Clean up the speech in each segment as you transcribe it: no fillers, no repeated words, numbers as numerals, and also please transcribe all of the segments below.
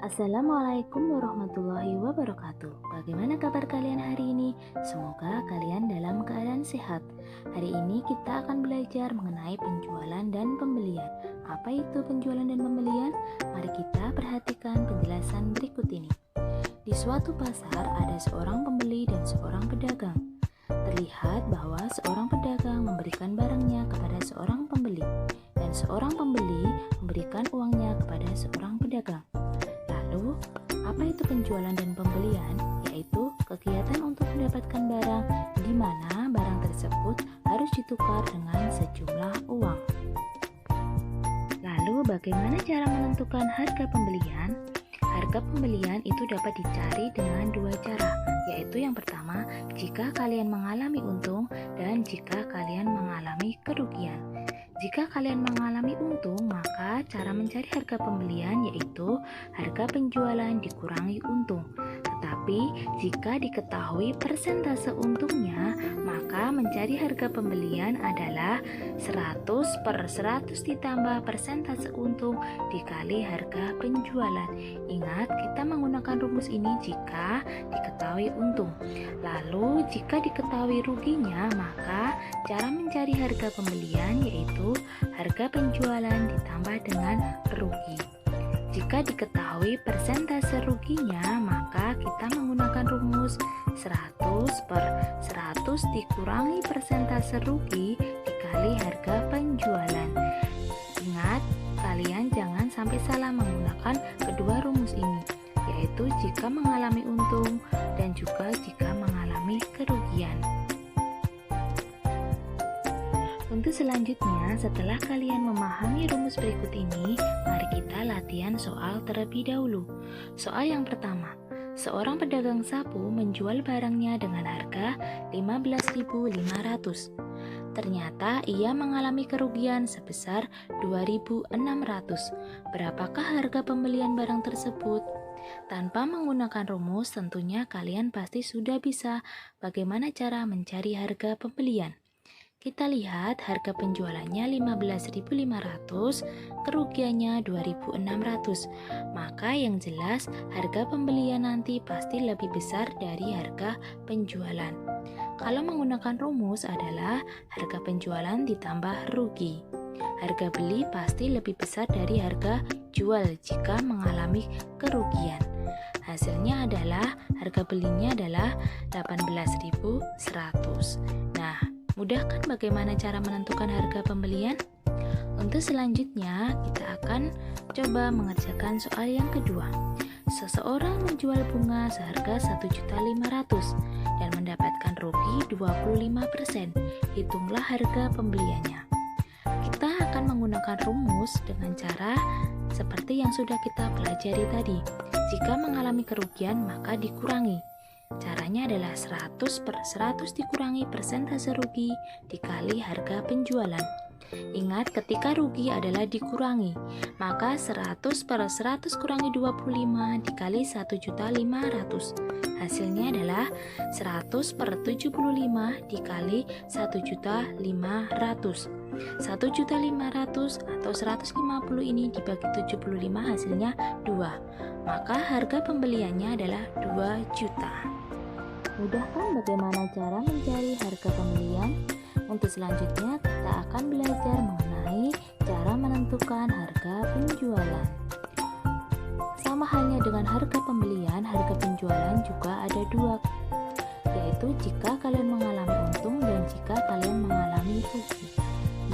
Assalamualaikum warahmatullahi wabarakatuh. Bagaimana kabar kalian hari ini? Semoga kalian dalam keadaan sehat. Hari ini kita akan belajar mengenai penjualan dan pembelian. Apa itu penjualan dan pembelian? Mari kita perhatikan penjelasan berikut ini. Di suatu pasar ada seorang pembeli dan seorang pedagang. Terlihat bahwa seorang pedagang memberikan barangnya kepada seorang pembeli dan seorang pembeli memberikan uangnya kepada seorang pedagang. Lalu, apa itu penjualan dan pembelian? Yaitu kegiatan untuk mendapatkan barang di mana barang tersebut harus ditukar dengan sejumlah uang. Lalu, bagaimana cara menentukan harga pembelian? Harga pembelian itu dapat dicari dengan dua cara, yaitu yang pertama, jika kalian mengalami untung dan jika kalian mengalami kerugian. Jika kalian mengalami untung, maka cara mencari harga pembelian yaitu harga penjualan dikurangi untung. Tetapi jika diketahui persentase untungnya, maka mencari harga pembelian adalah 100 per 100 ditambah persentase untung dikali harga penjualan. Ingat, kita menggunakan rumus ini jika diketahui untung. Lalu, jika diketahui ruginya, maka cara mencari harga pembelian yaitu harga penjualan ditambah dengan rugi. Jika diketahui persentase ruginya, maka kita menggunakan rumus 100 per 100 dikurangi persentase rugi dikali harga penjualan. Ingat, kalian jangan sampai salah menggunakan kedua rumus ini, yaitu jika mengalami untung dan juga jika mengalami kerugian. Untuk selanjutnya, setelah kalian memahami rumus berikut ini, mari kita latihan soal terlebih dahulu. Soal yang pertama, seorang pedagang sapu menjual barangnya dengan harga 15.500. Ternyata ia mengalami kerugian sebesar 2.600. Berapakah harga pembelian barang tersebut? Tanpa menggunakan rumus, tentunya kalian pasti sudah bisa bagaimana cara mencari harga pembelian. Kita lihat harga penjualannya 15.500, kerugiannya 2.600. Maka yang jelas harga pembelian nanti pasti lebih besar dari harga penjualan. Kalau menggunakan rumus adalah harga penjualan ditambah rugi. Harga beli pasti lebih besar dari harga jual jika mengalami kerugian. Hasilnya adalah harga belinya adalah 18.100. Nah, mudah kan bagaimana cara menentukan harga pembelian? Untuk selanjutnya, kita akan coba mengerjakan soal yang kedua. Seseorang menjual bunga seharga 1.500.000 dan mendapatkan rugi 25%. Hitunglah harga pembeliannya. Kita akan menggunakan rumus dengan cara seperti yang sudah kita pelajari tadi. Jika mengalami kerugian, maka dikurangi. Caranya adalah 100 per 100 dikurangi persentase rugi dikali harga penjualan. Ingat, ketika rugi adalah dikurangi, maka 100 per 100 kurangi 25 dikali 1.500. Hasilnya adalah 100 per 75 dikali 1.500. 1.500 atau 150 ini dibagi 75 hasilnya 2. Maka harga pembeliannya adalah 2 juta. Mudah kan bagaimana cara mencari harga pembelian? Untuk selanjutnya kita akan belajar mengenai cara menentukan harga penjualan. Sama halnya dengan harga pembelian, harga penjualan juga ada dua, yaitu jika kalian mengalami untung dan jika kalian mengalami rugi.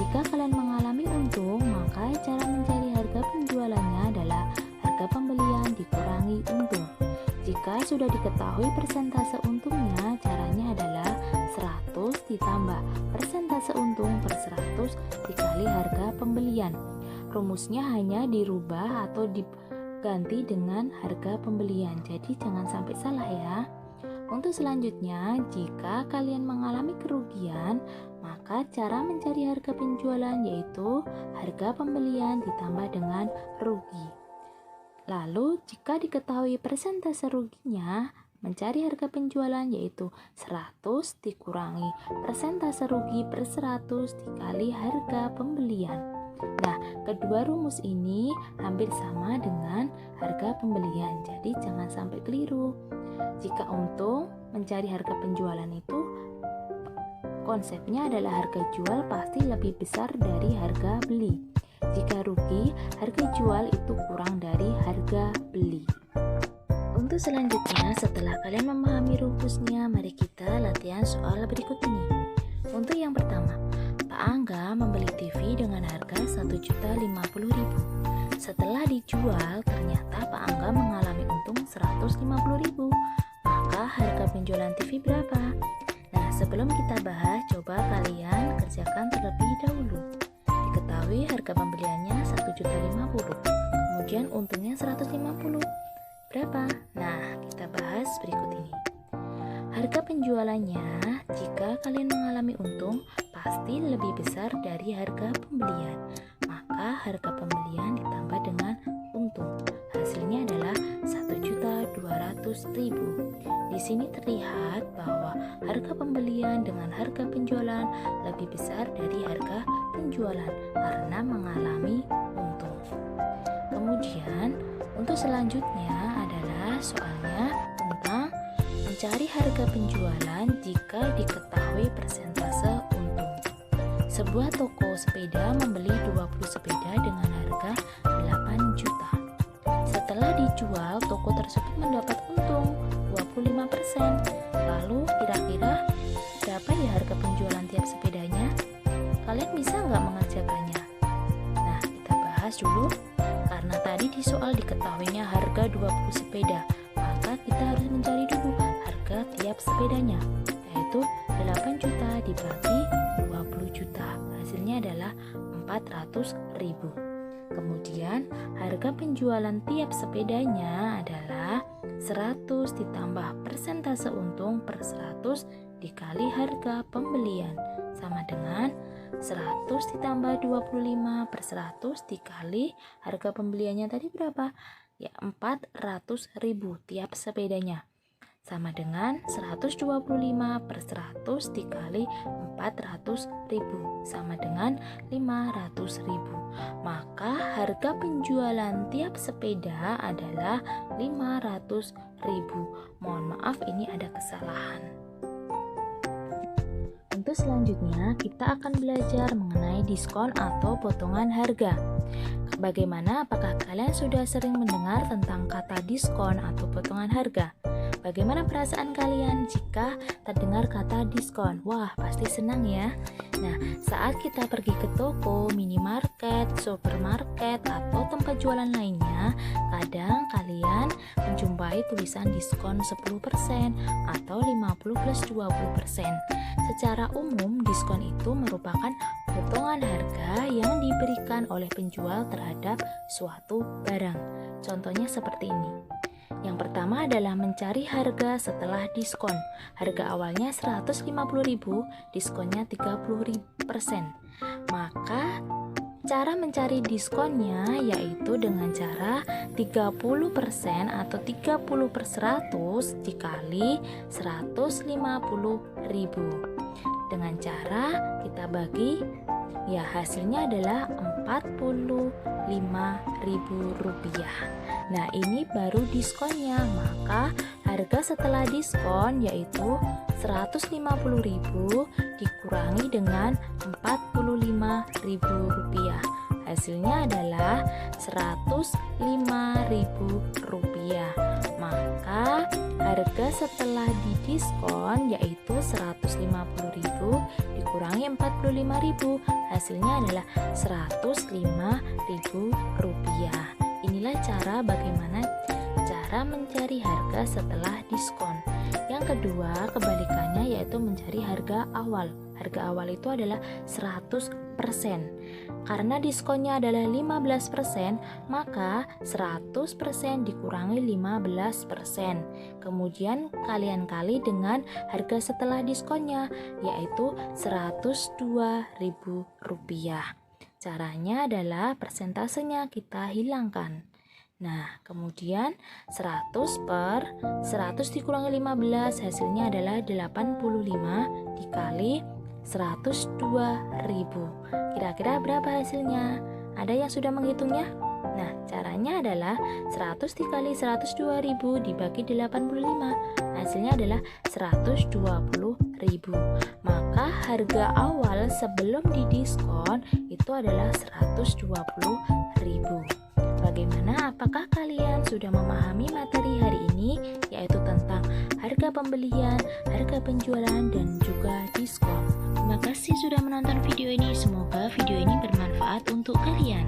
Jika kalian mengalami untung, maka cara mencari harga penjualannya adalah harga pembelian dikurangi untung. Jika sudah diketahui persentase untungnya, caranya adalah 100 ditambah persentase untung per 100 dikali harga pembelian. Rumusnya hanya dirubah atau diganti dengan harga pembelian, jadi jangan sampai salah ya. Untuk selanjutnya, jika kalian mengalami kerugian, maka cara mencari harga penjualan yaitu harga pembelian ditambah dengan rugi. Lalu, jika diketahui persentase ruginya, mencari harga penjualan yaitu 100 dikurangi persentase rugi per 100 dikali harga pembelian. Nah, kedua rumus ini hampir sama dengan harga pembelian, jadi jangan sampai keliru. Jika untung, mencari harga penjualan itu konsepnya adalah harga jual pasti lebih besar dari harga beli. Jika rugi, harga jual itu kurang dari harga beli. Untuk selanjutnya, setelah kalian memahami rumusnya, mari kita latihan soal berikut ini. Untuk yang pertama, Pak Angga membeli TV dengan harga Rp1.050.000. Setelah dijual, ternyata Pak Angga mengalami untung Rp150.000. Maka harga penjualan TV berapa? Nah, sebelum kita bahas, coba kalian kerjakan terlebih dahulu. Diketahui harga pembeliannya Rp1.050.000, kemudian untungnya Rp150.000. Berapa? Nah, kita bahas berikut ini. Harga penjualannya, jika kalian mengalami untung, pasti lebih besar dari harga pembelian. Maka harga pembelian ditambah dengan untung. Hasilnya adalah Rp1.200.000. Di sini terlihat bahwa harga pembelian dengan harga penjualan lebih besar dari harga penjualan karena mengalami untung. Kemudian, untuk selanjutnya adalah soalnya tentang mencari harga penjualan jika diketahui persentase untung. Sebuah toko sepeda membeli 20 sepeda dengan harga 8 juta. Setelah dijual, toko tersebut mendapat untung 25%. Lalu kira-kira berapa ya harga penjualan tiap sepedanya? Kalian bisa nggak mengerjakannya? Nah, kita bahas dulu. Karena tadi di soal diketahuinya harga 20 sepeda, maka kita harus mencari dulu harga tiap sepedanya, yaitu 8 juta dibagi 20 juta. Hasilnya adalah 400.000. Kemudian harga penjualan tiap sepedanya adalah 100 ditambah persentase untung per 100 dikali harga pembelian, sama dengan 100 ditambah 25 per 100 dikali harga pembeliannya tadi berapa? Ya, 400.000 tiap sepedanya, sama dengan 125 per 100 dikali 400.000, sama dengan 500.000. Maka harga penjualan tiap sepeda adalah 500.000. Mohon maaf, ini ada kesalahan. Untuk selanjutnya, kita akan belajar mengenai diskon atau potongan harga. Bagaimana? Apakah kalian sudah sering mendengar tentang kata diskon atau potongan harga? Bagaimana perasaan kalian jika terdengar kata diskon? Wah, pasti senang ya. Nah, saat kita pergi ke toko, minimarket, supermarket, atau tempat jualan lainnya, kadang kalian menjumpai tulisan diskon 10% atau 50 plus 20%. Secara umum, diskon itu merupakan potongan harga yang diberikan oleh penjual terhadap suatu barang. Contohnya seperti ini. Yang pertama adalah mencari harga setelah diskon. Harga awalnya 150.000, diskonnya 30%. Maka cara mencari diskonnya yaitu dengan cara 30% atau 30 per 100 dikali 150.000. Dengan cara kita bagi, ya hasilnya adalah Rp45.000. Nah, ini baru diskonnya. Maka harga setelah diskon yaitu Rp150.000 dikurangi dengan Rp45.000. Hasilnya adalah Rp105.000. Maka harga setelah didiskon yaitu Rp150.000 dikurangi Rp45.000. Hasilnya adalah Rp105.000. Inilah cara bagaimana cara mencari harga setelah diskon. Yang kedua, kebalikannya yaitu mencari harga awal. Harga awal itu adalah 100%. Karena diskonnya adalah 15%, maka 100% dikurangi 15%. Kemudian kalian kali dengan harga setelah diskonnya yaitu Rp102.000. Caranya adalah persentasenya kita hilangkan. Nah, kemudian 100 per 100 dikurangi 15 hasilnya adalah 85 dikali 102.000. Kira-kira berapa hasilnya? Ada yang sudah menghitungnya? Nah, caranya adalah 100 dikali 102.000 dibagi 85. Hasilnya adalah 120.000. Maka harga awal sebelum didiskon itu adalah 120.000. Bagaimana? Apakah kalian sudah memahami materi hari ini, yaitu tentang harga pembelian, harga penjualan, dan juga diskon? Terima kasih sudah menonton video ini. Semoga video ini bermanfaat untuk kalian.